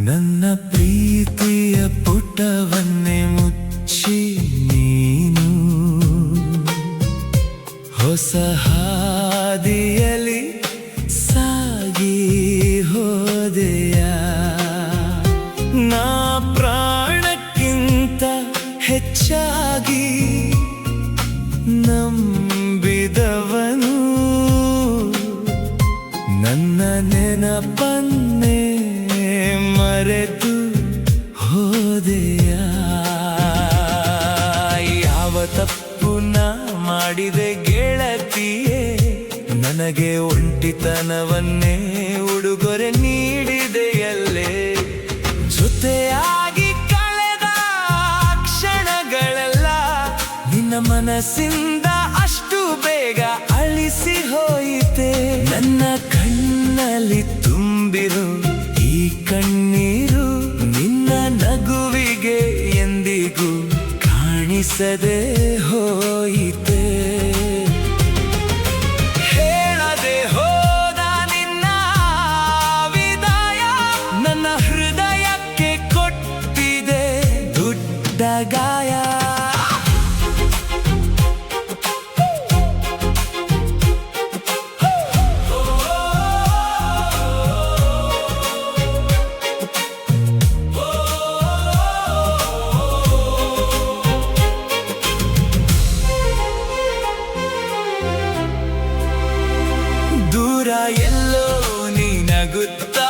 ನನ್ನ ಪ್ರೀತಿಯ ಪುಟವನ್ನೇ ಮುಚ್ಚಿ ನೀನು ಹೊಸ ಹಾದಿಯಲ್ಲಿ ಸಾಗಿ ಹೋದೆಯ. ನಾ ಪ್ರಾಣಕ್ಕಿಂತ ಹೆಚ್ಚಾಗಿ ನಂಬಿದವನು ನನ್ನ ನೆನಪನ್ನೇ ಮರೆತು ಹೋದೆಯ. ಯಾವ ತಪ್ಪು ನಾ ಮಾಡಿದೆ ಗೆಳತಿಯೇ, ನನಗೆ ಒಂಟಿತನವನ್ನೇ ಉಡುಗೊರೆ ನೀಡಿದೆಯಲ್ಲೇ. ಜೊತೆಯಾಗಿ ಕಳೆದ ಕ್ಷಣಗಳೆಲ್ಲ ನಿನ್ನ ಮನಸ್ಸಿಂದ ಅಷ್ಟು ಬೇಗ ಅಳಿಸಿ ಹೋಯಿತೆ. ನನ್ನ ಕಣ್ಣಲ್ಲಿ ತುಂಬಿರು ಈ ಕಣ್ಣೀರು ನಿನ್ನ ನಗುವಿಗೆ ಎಂದಿಗೂ ಕಾಣಿಸದೆ ಹೋಯಿತೆ. ಹೇಳದೆ ಹೋದ ನಿನ್ನ ವಿದಾಯ ನನ್ನ ಹೃದಯಕ್ಕೆ ಕೊಟ್ಟಿದೆ ದೊಡ್ಡ ಗಾಯ. ದೂರ ಎಲ್ಲೋ ನೀನಗುತ್ತಾ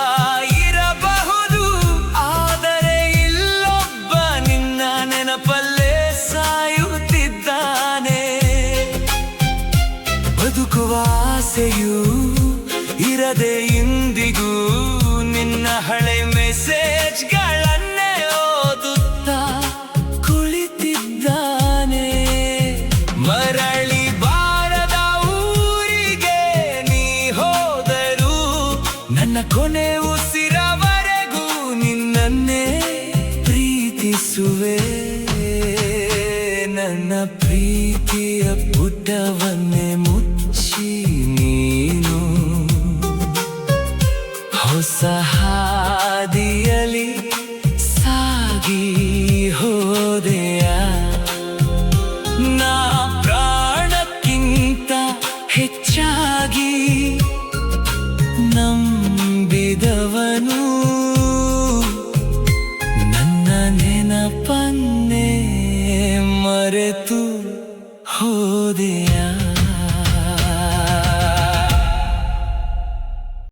ಇರಬಹುದು, ಆದರೆ ಇಲ್ಲೊಬ್ಬ ನಿನ್ನ ನೆನಪಲ್ಲೇ ಸಾಯುತ್ತಿದ್ದಾನೆ. ಬದುಕುವ ಆಸೆಯೂ ಇರದೆ ಇಂದಿಗೂ ನಿನ್ನ ಹಳೆ ಮೆಸೇಜ್ಗಳನ್ನೇ ಓದುತ್ತಾ ಕುಳಿತಿದ್ದಾನೆ. ಮರಳಿ ಬಾರದ ಊರಿಗೆ ನೀ ಹೋದರು ನನ್ನ ಕೊನೆ ಉಸಿರವರೆಗೂ ನಿನ್ನನ್ನೇ ಪ್ರೀತಿಸುವೆ. ನನ್ನ ಪ್ರೀತಿಯ ಪುಟವನ್ನೇ ಮುಚ್ಚಿ ನೀನು ಹೊಸ ಹಾದಿಯಲ್ಲಿ ಸಾಗಿ ಹೋದೆಯ. ನಾ ಪ್ರಾಣಕ್ಕಿಂತ ಹೆಚ್ಚಾಗಿ ನಂಬಿದವನು ನನ್ನ ನೆನಪನ್ನೇ ಮರೆತು ಹೋದೆಯ.